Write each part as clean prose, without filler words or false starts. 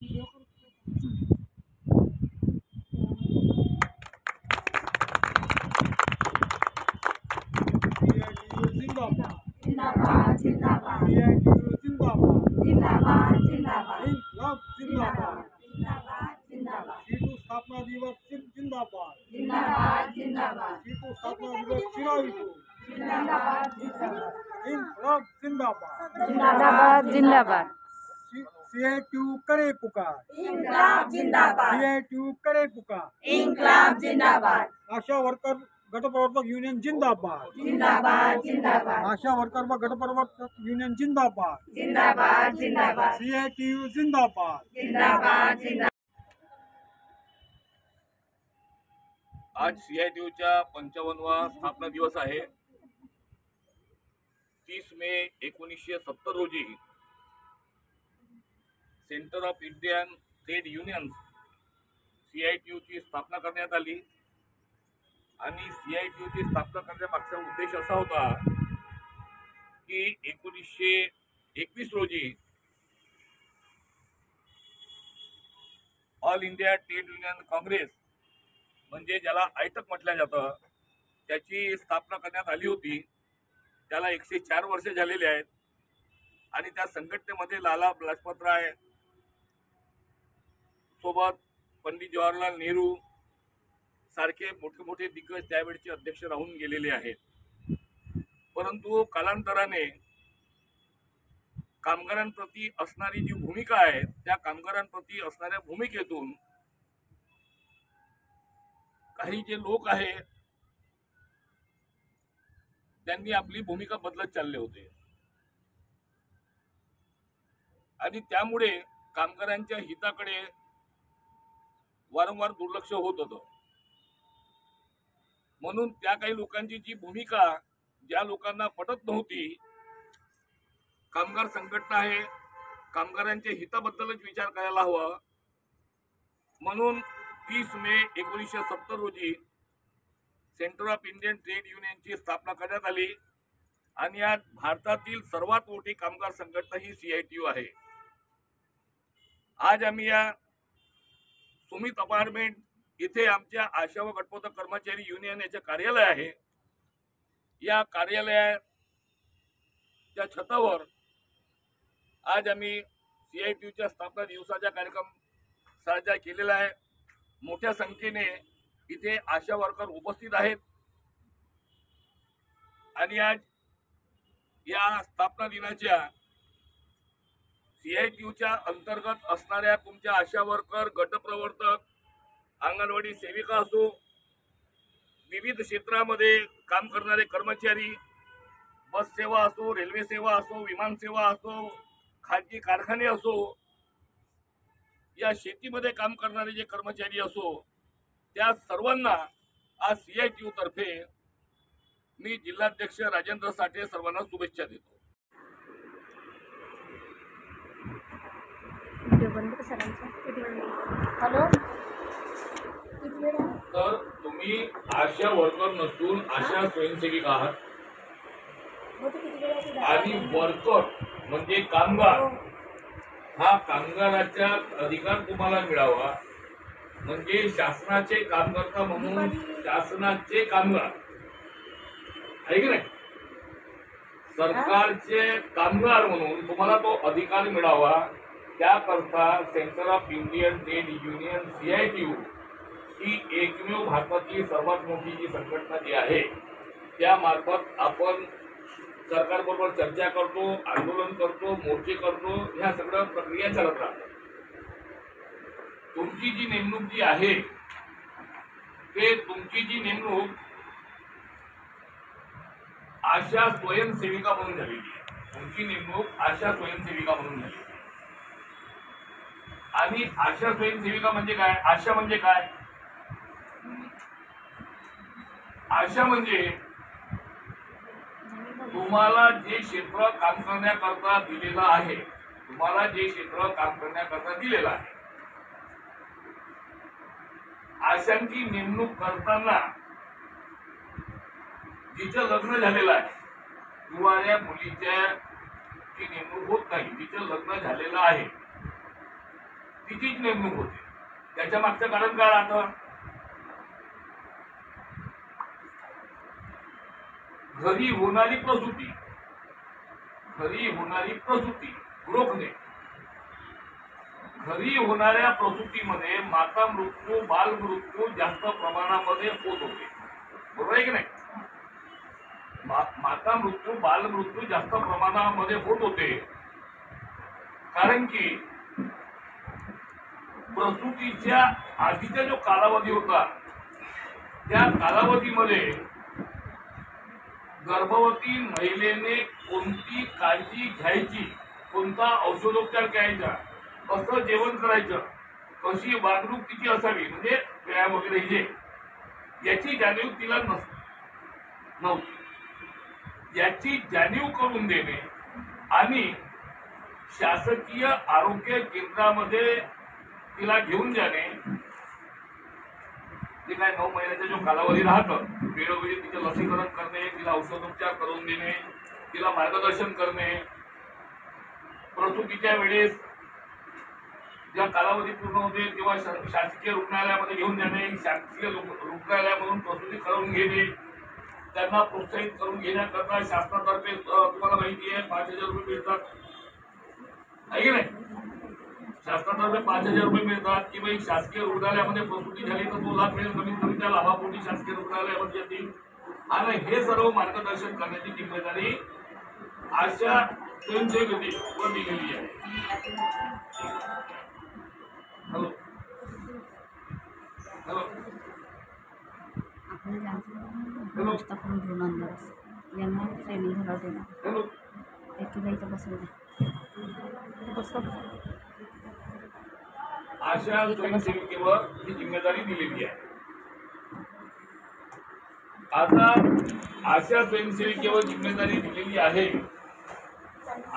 जिंदाबाद जिंदाबाद जिंदाबाद सीआयटीयू जिंदाबाद जिंदाबाद जिंदाबाद इन्कलाब जिंदाबाद जिंदाबाद जिंदाबाद सीटू स्थापना दिवस जिंदाबाद जिंदाबाद जिंदाबाद सीटू स्थापना दिवस चिरायू जिंदाबाद जिंदाबाद इन्कलाब जिंदाबाद जिंदाबाद जिंदाबाद सीआयटीयू करे पुकार इन्कलाब जिंदाबाद सीआयटीयू करे पुकार इन्कलाब जिंदाबाद आशा वर्कर गटप्रवर्तक युनियन जिंदाबाद जिंदाबाद जिंदाबाद आशा वर्कर व गटप्रवर्तक युनियन जिंदाबाद जिंदाबाद जिंदाबाद सीआयटीयू जिंदाबाद जिंदाबाद जिंदाबाद आज सीआयटीयूच्या 55वा स्थापना दिवस आहे। 30 मे 1970 रोजी centre of Indian trade unions सीआयटीयूची स्थापना करण्यात आली आणि सीआयटीयूची स्थापना करण्यामागचा उद्देश असा होता की 1921 रोजी all India trade union Congress म्हणजे ज्याला आयटक म्हटलं जातं त्याची स्थापना करण्यात आली होती। त्याला 104 वर्ष झालेली आहेत आणि त्या संघटनेमध्ये लाला लजपतराय सोबत पंडित जवाहरलाल नेहरू सारखे मोठे मोठे दिग्गज त्यावेळचे अध्यक्ष राहून गेलेले आहेत। परंतु कालांतराने कामगारांप्रती असणारी जी भूमिका आहे त्या कामगारांप्रती असणाऱ्या भूमिकेतून काही जे लोक आहेत त्यांनी आपली भूमिका बदलत चालले होते आणि त्यामुळे कामगारांच्या हिताकडे वारंवार दुर्लक्ष होत होतं। म्हणून त्या काही लोकांची जी भूमिका ज्या लोकांना पटत नव्हती, कामगार संघटना आहे कामगारांच्या हिताबद्दलच विचार करायला हवा, म्हणून 30 मे 1970 रोजी सेंटर ऑफ इंडियन ट्रेड युनियनची स्थापना करण्यात आली आणि आज भारतातील सर्वात मोठी कामगार संघटना ही सीआयटीयू आहे। आज आम्ही या सुमित अपार्टमेंट इथे आमच्या आशा व गटप्रवर्तक कर्मचारी युनियन याचे कार्यालय आहे। या कार्यालयाच्या छतावर आज आम्ही सीआयटीयूच्या स्थापना दिवसाचा कार्यक्रम साजरा केलेला आहे। मोठ्या संख्येने इथे आशा वर्कर उपस्थित आहेत आणि आज या स्थापना दिनाच्या सीआयटीयूच्या अंतर्गत असणाऱ्या तुमच्या आशा वर्कर गटप्रवर्तक अंगणवाडी सेविका असो, विविध क्षेत्रामध्ये काम करणारे कर्मचारी, बस सेवा असो, रेल्वे सेवा असो, विमान सेवा असो, खाजगी कारखाने असो, या शेतीमध्ये काम करणारे जे कर्मचारी असो, त्या सर्वांना आज सीआयटीयू तर्फे मी जिल्हाध्यक्ष राजेंद्र साठे सर्वांना शुभेच्छा देतो। हॅलो, तर तुम्ही आशा वर्कर नसून आशा स्वयंसेविका आहात आणि वर्कर म्हणजे कामगार, हा कामगाराचा अधिकार तुम्हाला मिळावा म्हणजे शासनाचे कामकर्ता म्हणून शासनाचे कामगार आहे की नाही, सरकारचे कामगार म्हणून तुम्हाला तो अधिकार मिळावा त्याकरता centre of Indian trade union CITU ही एकमेव भारतातील सर्वात मोठी जी संघटना जी आहे त्यामार्फत आपण सरकारबरोबर चर्चा करतो, आंदोलन करतो, मोर्चे करतो, ह्या सगळ्या प्रक्रिया चालत राहतात। तुमची जी नेमणूक जी आहे ते तुमची जी नेमणूक आशा स्वयंसेविका म्हणून झालेली आहे। तुमची नेमणूक आशा स्वयंसेविका म्हणून झाली आणि आशा स्वयंसेविका म्हणजे काय? आशा म्हणजे काय? आशा म्हणजे तुम्हाला जे क्षेत्र काम करण्याकरता दिलेलं आहे, तुम्हाला जे क्षेत्र काम करण्याकरता दिलेलं आहे, आशांची नेमणूक करताना जिचं लग्न झालेलं आहे किंवा या मुलीच्या ची नेमणूक होत नाही, जिचं लग्न झालेलं आहे तिचीच नेमणूक होते. त्याच्या मागचं कारण काय राहतं? घरी होणारी प्रसूती गृहने घरी होणाऱ्या प्रसूतीमध्ये माता मृत्यू बाल मृत्यू जास्त प्रमाणामध्ये होत होते. बरोबर आहे की नाही? माता मृत्यू बाल मृत्यू जास्त प्रमाणामध्ये होत होते कारण की प्रसूतीच्या आधीचा जो कालावधी होता त्या कालावधीमध्ये गर्भवती महिलेने कोणती काळजी घ्यायची, कोणता औषधोपचार घ्यायचा, कसं जेवण करायचं, कशी वागणूक तिची असावी, म्हणजे व्यायाम वगैरे जे याची जाणीव तिला नव्हती. याची जाणीव करून देणे आणि शासकीय आरोग्य केंद्रामध्ये तिला घेऊन जाणे, जे काय 9 महिन्याचा जो कालावधी राहतं वेळोवेळी तिचे लसीकरण करणे, तिला औषधोपचार करून देणे, तिला मार्गदर्शन करणे, प्रसूतीच्या वेळेस ज्या कालावधी पूर्ण होते तेव्हा शासकीय रुग्णालयामध्ये घेऊन जाणे, शासकीय रुग्णालयामधून प्रसूती करून घेणे, त्यांना प्रोत्साहित करून घेण्याकरता शासनातर्फे तुम्हाला माहिती आहे 5,000 रुपये मिळतात, आहे की नाही? शासनातर्फे 5,000 रुपये मिळतात की बाई शासकीय रुग्णालयामध्ये प्रसूती झाली तर 2 लाख मिळेल, कमीत कमी त्या लाभापोटी शासकीय रुग्णालयामध्ये येतील. आणि हे सर्व मार्गदर्शन करण्याची जिम्मेदारी अशा स्वयंसेवकांवर दिलेली आहे. हॅलो हॅलो हॅलो हॅलो अशा स्वयंसेविकेवर ही जिम्मेदारी दिलेली आहे. आता अशा स्वयंसेविकेवर जिम्मेदारी दिलेली आहे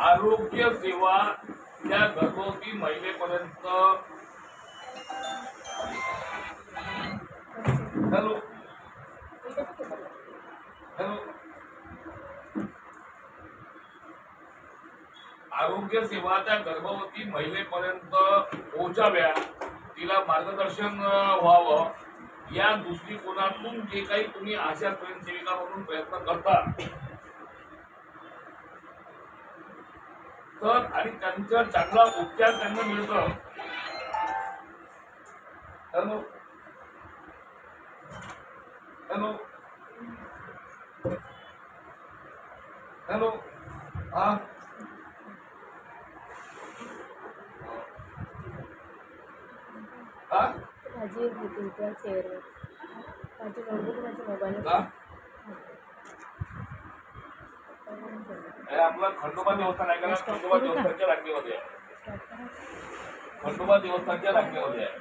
आरोग्य सेवा त्या गर्भवती महिलेपर्यंत. हॅलो हॅलो आरोग्य सेवा त्या गर्भवती महिलेपर्यंत पोहोचाव्या, तिला मार्गदर्शन व्हावं या दृष्टिकोनातून जे काही तुम्ही आशा स्वयंसेविका म्हणून प्रयत्न करता तर आणि त्यांचा चांगला उपचार त्यांना मिळतो. हॅलो हॅलो हॅलो हा भाजी एक होती त्या चेअरवर माझी नोटबुक माझ्या मोबाईल आपला खंडोबा देवस्थान आहे का? खंडोबा देवस्थानच्या रांगेमध्ये आहे. खंडोबा देवस्थानच्या रांगेमध्ये आहे.